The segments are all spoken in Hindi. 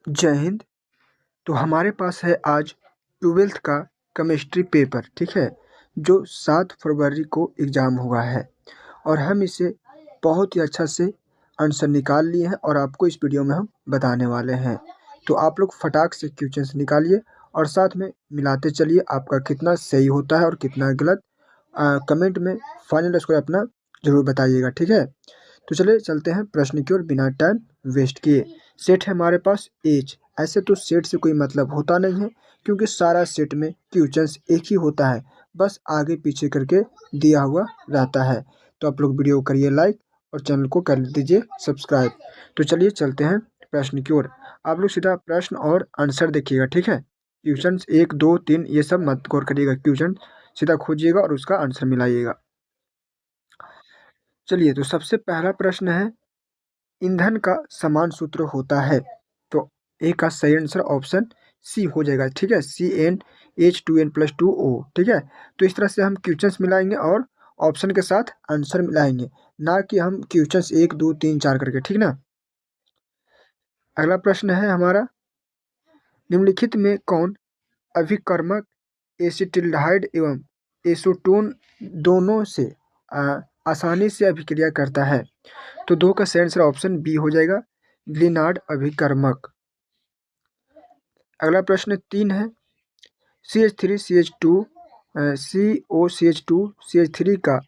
जय हिंद। तो हमारे पास है आज 12th का केमिस्ट्री पेपर, ठीक है, जो 7 फरवरी को एग्ज़ाम हुआ है और हम इसे बहुत ही अच्छा से आंसर निकाल लिए हैं और आपको इस वीडियो में हम बताने वाले हैं। तो आप लोग फटाक से क्वेश्चंस निकालिए और साथ में मिलाते चलिए आपका कितना सही होता है और कितना गलत। कमेंट में फाइनल स्कोर अपना ज़रूर बताइएगा, ठीक है। तो चलिए चलते हैं प्रश्न की ओर बिना टाइम वेस्ट किए। सेट है हमारे पास एच। ऐसे तो सेट से कोई मतलब होता नहीं है क्योंकि सारा सेट में क्वेश्चंस एक ही होता है, बस आगे पीछे करके दिया हुआ रहता है। तो आप लोग वीडियो को करिए लाइक और चैनल को कर दीजिए सब्सक्राइब। तो चलिए चलते हैं प्रश्न की ओर। आप लोग सीधा प्रश्न और आंसर देखिएगा, ठीक है। क्वेश्चन 1 2 3 ये सब मत गौर करिएगा, क्वेश्चन सीधा खोजिएगा और उसका आंसर मिलाइएगा। चलिए, तो सबसे पहला प्रश्न है, ईंधन का समान सूत्र होता है। तो ए का सही आंसर ऑप्शन सी हो जाएगा, ठीक है। CnH2n+2O, ठीक है। तो इस तरह से हम क्वेश्चंस मिलाएंगे और ऑप्शन के साथ आंसर मिलाएंगे, ना कि हम क्वेश्चंस 1 2 3 4 करके, ठीक ना। अगला प्रश्न है हमारा, निम्नलिखित में कौन अभिकर्मक एसिटिल्डिहाइड एवं एसीटोन दोनों से आसानी से अभिक्रिया करता है। तो 2 का सही आंसर ऑप्शन बी हो जाएगा, ग्लिनार्ड अभिकर्मक। अगला प्रश्न 3 है, CH3CH2 COCH2 CH3 का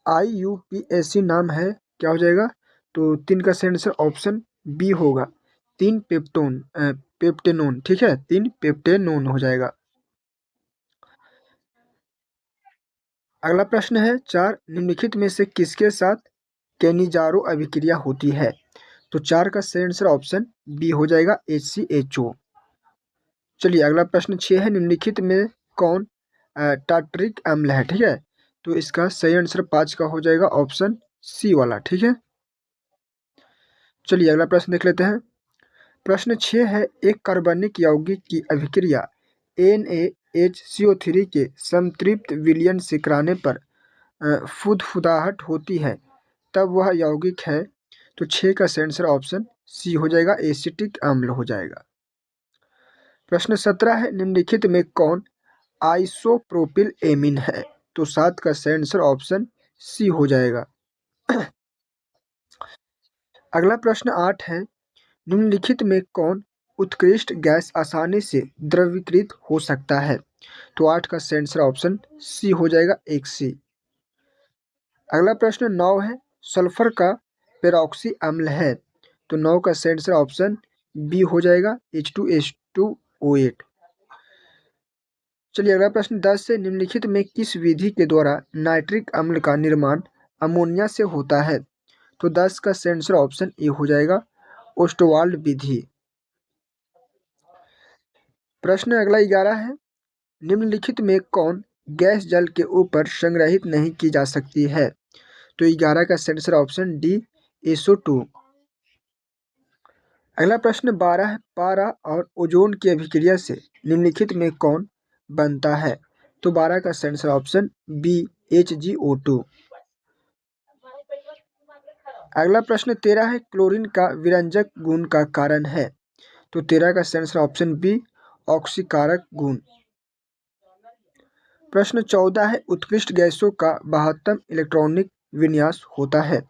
IUPAC नाम है, क्या हो जाएगा। तो 3 का सही आंसर ऑप्शन बी होगा, 3 पेप्टेनोन, ठीक है, 3 पेप्टेनोन हो जाएगा। अगला प्रश्न है 4, निम्नलिखित में से किसके साथ कैनिजारो अभिक्रिया होती है। तो 4 का सही आंसर ऑप्शन बी हो जाएगा, HCHO। चलिए अगला प्रश्न 6 है, निम्नलिखित में कौन टार्टरिक अम्ल है, ठीक है। तो इसका सही आंसर 5 का हो जाएगा, ऑप्शन सी वाला, ठीक है। चलिए अगला प्रश्न देख लेते हैं। प्रश्न 6 है, एक कार्बनिक यौगिक की अभिक्रिया NaHCO3 के संतृप्त विलयन से कराने पर फुदफुदाहट होती है, तब वह यौगिक है। तो 6 का सही आंसर ऑप्शन सी हो जाएगा, एसिटिक अम्ल हो जाएगा। प्रश्न 17 है, निम्नलिखित में कौन आइसोप्रोपिल एमीन है। तो 7 का सही आंसर ऑप्शन सी हो जाएगा। अगला प्रश्न 8 है, निम्नलिखित में कौन उत्कृष्ट गैस आसानी से द्रवीकृत हो सकता है। तो 8 का सही आंसर ऑप्शन सी हो जाएगा, 1 सी। अगला प्रश्न 9 है, सल्फर का पेरोक्सी अम्ल है। तो 9 का सही आंसर ऑप्शन बी हो जाएगा, H2H2O8। चलिए अगला प्रश्न 10 से, निम्नलिखित में किस विधि के द्वारा नाइट्रिक अम्ल का निर्माण अमोनिया से होता है। तो 10 का सही आंसर ऑप्शन ए हो जाएगा, ओस्टवाल्ड विधि। प्रश्न अगला 11 है, निम्नलिखित में कौन गैस जल के ऊपर संग्रहित नहीं की जा सकती है। तो 11 का सही आंसर ऑप्शन डी, SO2। अगला प्रश्न 12 है, पारा और ओजोन की अभिक्रिया से निम्नलिखित में कौन बनता है। तो 12 का सही आंसर ऑप्शन बी, HgO2। अगला प्रश्न 13 है, क्लोरीन का विरंजक गुण का कारण है। तो 13 का सही आंसर ऑप्शन बी, ऑक्सीकारक गुण। प्रश्न 14 है, उत्कृष्ट गैसों का 72 इलेक्ट्रॉनिक विन्यास होता है।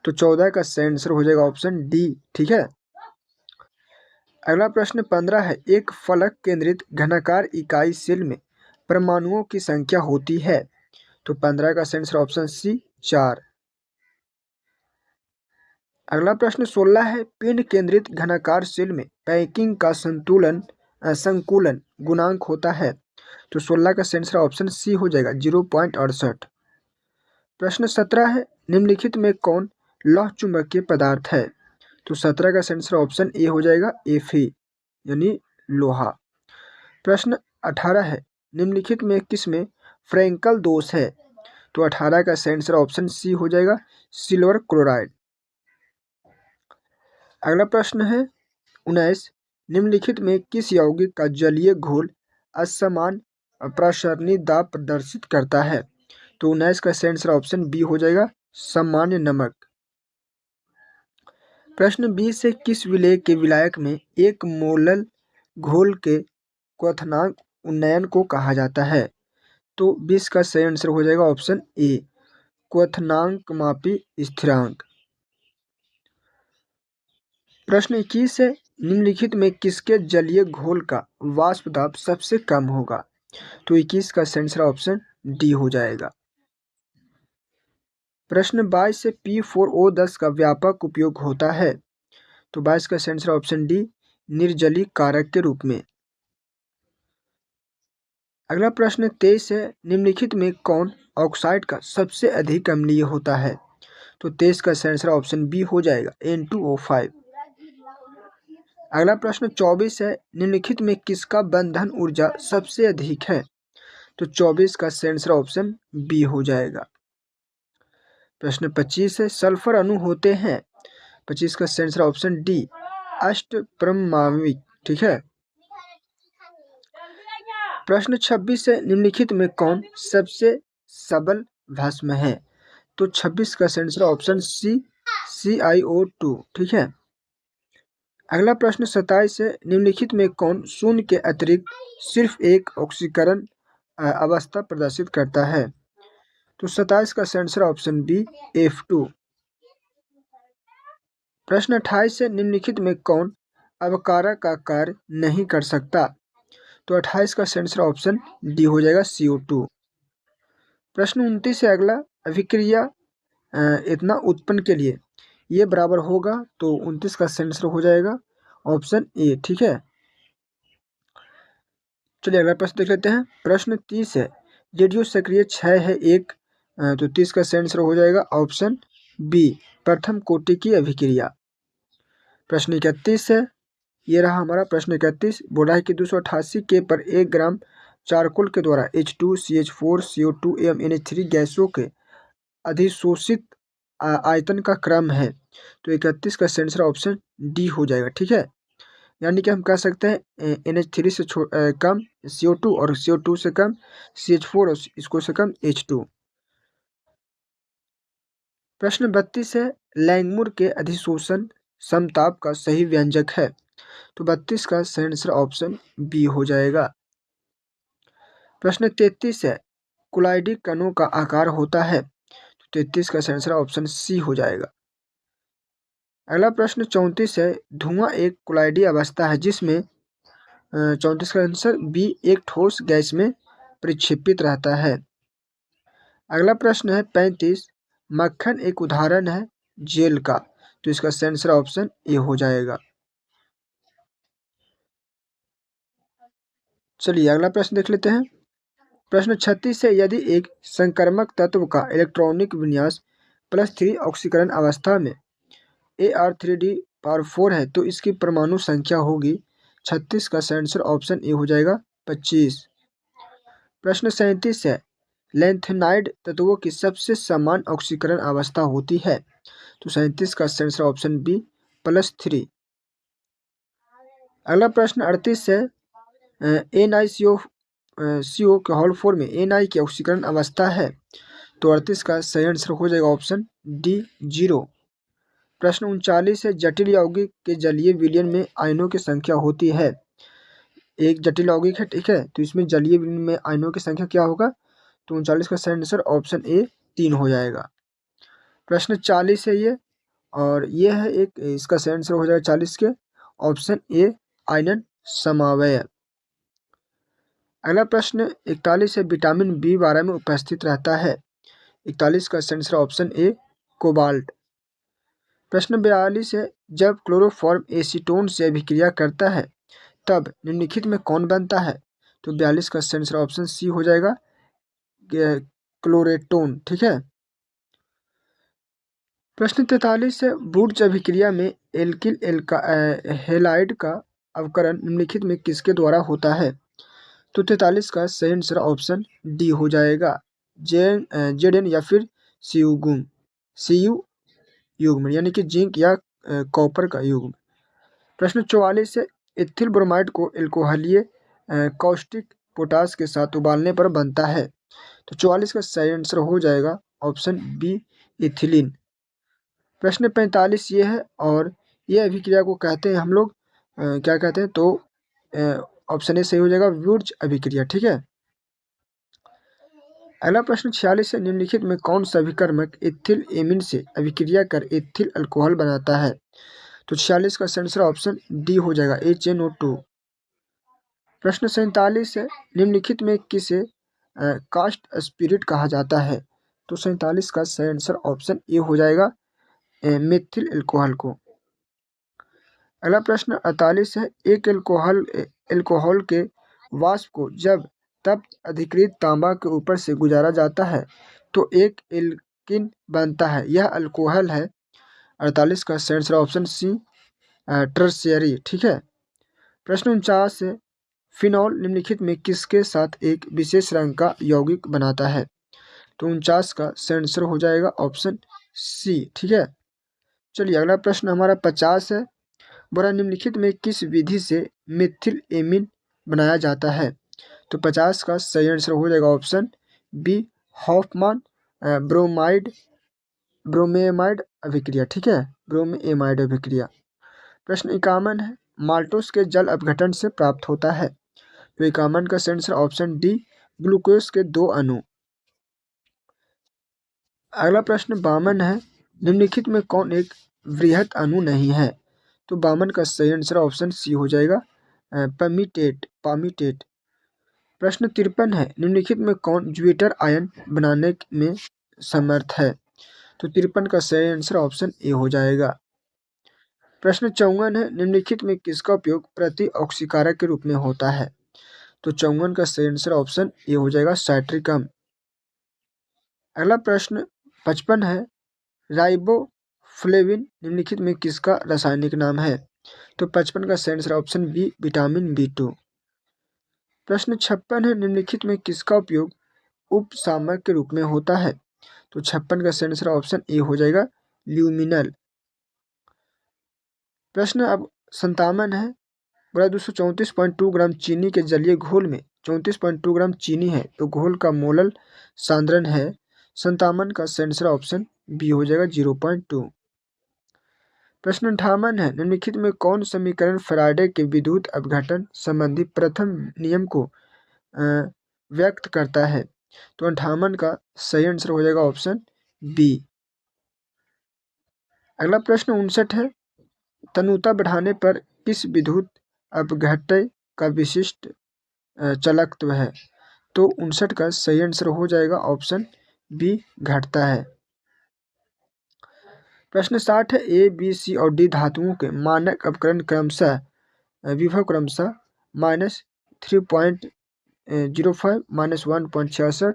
तो 14 का सही आंसर हो जाएगा ऑप्शन डी, ठीक है। अगला प्रश्न 15 है, एक फलक केंद्रित घनाकार इकाई सेल में परमाणुओं की संख्या होती है। तो 15 का सही आंसर ऑप्शन सी, 4। अगला प्रश्न 16 है, पिंड केंद्रित घनाकार सेल में पैकिंग का संकुलन गुणांक होता है। तो 16 का सही आंसर ऑप्शन सी हो जाएगा, 0.68। प्रश्न 17 है, निम्नलिखित में कौन लौह चुंबकीय पदार्थ है। तो 17 का सही आंसर ऑप्शन ए हो जाएगा, Fe यानी लोहा। प्रश्न 18 है, निम्नलिखित में किसमें फ्रैंकल दोष है। तो 18 का सही आंसर ऑप्शन सी हो जाएगा, सिल्वर क्लोराइड। अगला प्रश्न है 19, निम्नलिखित में किस यौगिक का जलीय घोल असमान प्रसरणी दाब प्रदर्शित करता है। तो 19 का सही आंसर ऑप्शन बी हो जाएगा, सामान्य नमक। प्रश्न 20 से किस विलेय के विलायक में एक मोलल घोल के क्वथनांक उन्नयन को कहा जाता है? तो 20 का सही आंसर हो जाएगा ऑप्शन ए, क्वथनांकमापी स्थिरांक। प्रश्न 21 है, निम्नलिखित में किसके जलीय घोल का वाष्प दाब सबसे कम होगा? तो 21 का सही आंसर ऑप्शन डी हो जाएगा। प्रश्न 22 से P4O10 का व्यापक उपयोग होता है? तो 22 का सही आंसर ऑप्शन डी, निर्जलीय कारक के रूप में। अगला प्रश्न 23 है, निम्नलिखित में कौन ऑक्साइड का सबसे अधिक अम्लीय होता है? तो 23 का सही आंसर ऑप्शन बी हो जाएगा, N2O5। अगला प्रश्न 24 है, निम्नलिखित में किसका बंधन ऊर्जा सबसे अधिक है? तो 24 का सही आंसर ऑप्शन बी हो जाएगा। प्रश्न 25 है, सल्फर अणु होते हैं? 25 का सही आंसर ऑप्शन डी, अष्टपरमाण्विक। ठीक है। प्रश्न 26 है, निम्नलिखित में कौन सबसे सबल भस्म है? तो 26 का सही आंसर ऑप्शन सी, CiO2। ठीक है। अगला प्रश्न 27 है, निम्नलिखित में कौन शून्य के अतिरिक्त सिर्फ एक ऑक्सीकरण अवस्था प्रदर्शित करता है? तो 27 का सही आंसर ऑप्शन बी, F2। प्रश्न 28 है, निम्नलिखित में कौन अवकारक का कार्य नहीं कर सकता? तो 28 का सही आंसर ऑप्शन डी हो जाएगा, CO2। प्रश्न 29 है अगला, अभिक्रिया इतना उत्पन्न के लिए ये बराबर होगा? तो 29 का सही आंसर हो जाएगा ऑप्शन ए। ठीक है। चलिए अगला प्रश्न देख लेते हैं। प्रश्न 30 है, रेडियो सक्रिय क्षय है एक? तो 30 का सही आंसर हो जाएगा ऑप्शन बी, प्रथम कोटि की अभिक्रिया। प्रश्न 31 है, ये रहा हमारा प्रश्न 31। बोला है कि 288 के पर 1 ग्राम चारकोल के द्वारा H2CH4 CO2 एवं NH3 गैसों के अधिशोषित आयतन का क्रम है। तो 31 का सही आंसर ऑप्शन डी हो जाएगा। ठीक है। यानी कि हम कह सकते हैं NH3 से कम CO2 और CO2 से कम CH4 और इसको से कम H2। प्रश्न 32 है, लैंगमुर के अधिशोषण समताप का सही व्यंजक है? तो 32 का सही आंसर ऑप्शन बी हो जाएगा। प्रश्न 33 है, कुलाइडी कणों का आकार होता है? तो 33 का सही आंसर ऑप्शन सी हो जाएगा। अगला प्रश्न 34 है, धुआं एक कुलाइडी अवस्था है जिसमें 34 का आंसर बी, एक ठोस गैस में प्रक्षेपित रहता है। अगला प्रश्न है 35, मक्खन एक उदाहरण है जेल का? तो इसका सही आंसर ऑप्शन ए हो जाएगा। चलिए अगला प्रश्न देख लेते हैं। प्रश्न 36 है, यदि एक संक्रमक तत्व का इलेक्ट्रॉनिक विन्यास +3 ऑक्सीकरण अवस्था में Ar3D4 है तो इसकी परमाणु संख्या होगी? 36 का सही आंसर ऑप्शन ए हो जाएगा, 25। प्रश्न 37 है, लैंथेनाइड तत्वों की सबसे समान ऑक्सीकरण अवस्था होती है? तो 37 का सही आंसर ऑप्शन बी, +3। अगला प्रश्न 38 है, NiCO के होल फॉर्म में Na की ऑक्सीकरण अवस्था है? तो 38 का सही आंसर हो जाएगा ऑप्शन डी, 0। प्रश्न 39 है, जटिल यौगिक के जलीय विलयन में आयनों की संख्या होती है? एक जटिल यौगिक है, ठीक है, तो इसमें जलीय विलयन में आयनों की संख्या क्या होगा? तो 39 का सही आंसर ऑप्शन ए, 3 हो जाएगा। प्रश्न 40 है ये, और ये है एक, इसका सही आंसर हो जाएगा 40 के ऑप्शन ए, आयनन समवाय। अगला प्रश्न 41 है, विटामिन B12 में उपस्थित रहता है? 41 का सही आंसर ऑप्शन ए, कोबाल्ट। प्रश्न 42 है, जब क्लोरोफॉर्म एसीटोन से अभिक्रिया करता है तब निम्नलिखित में कौन बनता है? तो 42 का सही आंसर ऑप्शन सी हो जाएगा, क्लोरेटोन। ठीक है। प्रश्न 43 है, वुड्स अभिक्रिया में एल्किल हैलाइड का अवकरण निम्नलिखित में किसके द्वारा होता है? तो 43 का सही आंसर ऑप्शन डी हो जाएगा, Zn या फिर Cu युग्म, यानी कि जिंक या कॉपर का युग्म। प्रश्न 44 है, इथिल ब्रोमाइड को एल्कोहलीय कॉस्टिक पोटास के साथ उबालने पर बनता है? तो 44 का सही आंसर हो जाएगा ऑप्शन बी, इथिलीन। प्रश्न 45 ये है, और ये अभिक्रिया को कहते हैं हम लोग क्या कहते हैं, तो ऑप्शन ए सही हो जाएगा, वुर्ज अभिक्रिया। ठीक है। अगला प्रश्न 46 है, निम्नलिखित में कौन सा अभिकर्मक एथिल एमीन से अभिक्रिया कर एथिल अल्कोहल बनाता है? तो 46 का आंसर ऑप्शन डी हो जाएगा, HNO2। प्रश्न 47 है, निम्नलिखित में किसे कास्ट स्पिरिट कहा जाता है? तो 47 का सही आंसर ऑप्शन ए हो जाएगा, मेथिल अल्कोहल को। अगला प्रश्न 48 है, एक एल्कोहल के वाष्प को जब तप्त अधिकृत तांबा के ऊपर से गुजारा जाता है तो एक एल्किन बनता है, यह अल्कोहल है। 48 का सही आंसर ऑप्शन सी, टर्शियरी। ठीक है। प्रश्न 49 है, फिनॉल निम्नलिखित में किसके साथ एक विशेष रंग का यौगिक बनाता है? तो 49 का सही आंसर हो जाएगा ऑप्शन सी। ठीक है। चलिए अगला प्रश्न हमारा 50 है, बोरा निम्नलिखित में किस विधि से मिथिल एमीन बनाया जाता है? तो 50 का सही आंसर हो जाएगा ऑप्शन बी, हॉफमान ब्रोमेमाइड अभिक्रिया। ठीक है, ब्रोमेमाइड अभिक्रिया। प्रश्न 51 है, माल्टोस के जल अपघटन से प्राप्त होता है? तो 51 का सही आंसर ऑप्शन डी, ग्लूकोज के 2 अणु। अगला प्रश्न 52 है, निम्नलिखित में कौन एक वृहत अणु नहीं है? तो 52 का सही आंसर ऑप्शन सी हो जाएगा, पामीटेट। प्रश्न 53 है, निम्नलिखित में कौन ज्वेटर आयन बनाने में समर्थ है? तो 53 का सही आंसर ऑप्शन ए हो जाएगा। प्रश्न 54 है, निम्नलिखित में किसका उपयोग प्रति ऑक्सीकारक के रूप में होता है? तो 54 का सही आंसर ऑप्शन ए हो जाएगा, साइट्रिकम। अगला प्रश्न 55 है, राइबोफ्लेविन निम्नलिखित में किसका रासायनिक नाम है? तो 55 का सही answer option B, vitamin B2। प्रश्न 56 है, निम्नलिखित में किसका उपयोग उपसामक के रूप में होता है? तो 56 का सही आंसर ऑप्शन ए हो जाएगा, ल्यूमिनल। प्रश्न अब 57 है, बड़ा 234.2 ग्राम चीनी के जलीय घोल में 34.2 ग्राम चीनी है, तो घोल का मोलल सांद्रण है 57 का सही आंसर ऑप्शन बी हो जाएगा, 0.2। प्रश्न 58 है, निम्नलिखित में कौन समीकरण फैराडे के विद्युत अपघटन संबंधी प्रथम नियम को व्यक्त करता है? तो 58 का सही आंसर हो जाएगा ऑप्शन बी। अगला प्रश्न 59 है, तनुता बढ़ाने पर किस विद्युत अपघट्य का विशिष्ट चालकत्व है? तो 59 का सही आंसर हो जाएगा ऑप्शन बी, घटता है। प्रश्न 60 है, ए बी सी और डी धातुओं के मानक अपकरण क्रमशः विभव क्रमशः -3.05, -1.66,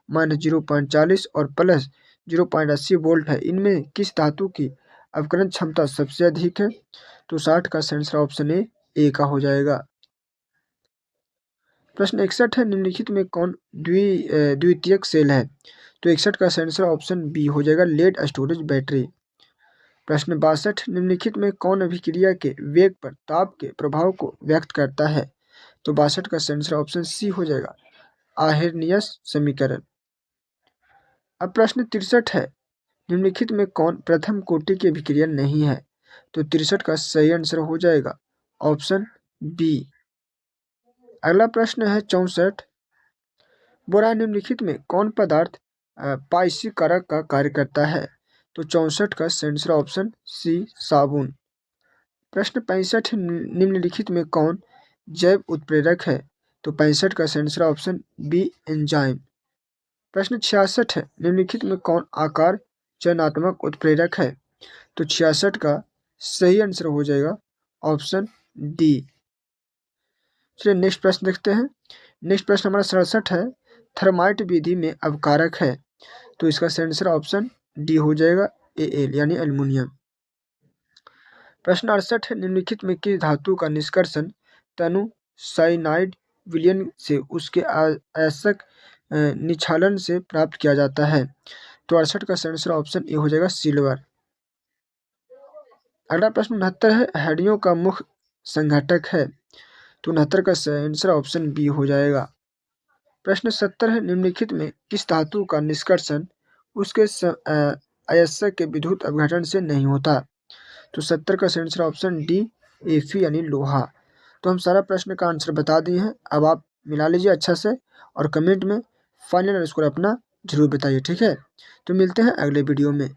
-0.40 और +0.80 वोल्ट है। इनमें किस धातु की अपकरण क्षमता सबसे अधिक है? तो 60 का सही आंसर ऑप्शन ए का हो जाएगा। प्रश्न 61 है, निम्नलिखित में कौन द्वितीयक सेल है? तो 61 का सही आंसर ऑप्शन बी हो जाएगा, लेड स्टोरेज बैटरी। प्रश्न 62, निम्नलिखित में कौन अभिक्रिया के वेग पर ताप के प्रभाव को व्यक्त करता है? तो 62 का सही आंसर ऑप्शन सी हो जाएगा, आर्हेनियस समीकरण। अब प्रश्न 63 है, निम्नलिखित में कौन प्रथम कोटि की अभिक्रिया नहीं है? तो 63 का सही आंसर हो जाएगा ऑप्शन बी। अगला प्रश्न है 64, बोरा निम्नलिखित में कौन पदार्थ पाइसीकारक का कार्य करता है? तो 64 का सही आंसर ऑप्शन सी, साबुन। प्रश्न 65, निम्नलिखित में कौन जैव उत्प्रेरक है? तो 65 का सही आंसर ऑप्शन बी, एंजाइम। प्रश्न 66 है, निम्नलिखित में कौन आकार चयनात्मक उत्प्रेरक है? तो 66 का सही आंसर हो जाएगा ऑप्शन डी। चलिए नेक्स्ट प्रश्न देखते हैं। नेक्स्ट प्रश्न हमारा 67 है, थर्माइट विधि में अवकारक है? तो इसका सही आंसर ऑप्शन डी हो जाएगा, Al यानी एल्युमिनियम। प्रश्न 68 है, निम्नलिखित में किस धातु का निष्कर्षण तनु साइनाइड विलयन से उसके अयस्क निक्षालन से प्राप्त किया जाता है? तो 68 का सही आंसर ऑप्शन ए हो जाएगा, सिल्वर। अगला प्रश्न 69 है, हड्डियों का मुख्य संघटक है? तो 69 का सही आंसर ऑप्शन बी हो जाएगा। प्रश्न 70 है, निम्नलिखित में किस धातु का निष्कर्षण उसके अयस्क के विद्युत अपघटन से नहीं होता? तो 70 का सही आंसर ऑप्शन डी Fe यानी लोहा। तो हम सारा प्रश्न का आंसर बता दिए हैं। अब आप मिला लीजिए अच्छा से और कमेंट में फाइनल स्कोर अपना जरूर बताइए, ठीक है। तो मिलते हैं अगले वीडियो में।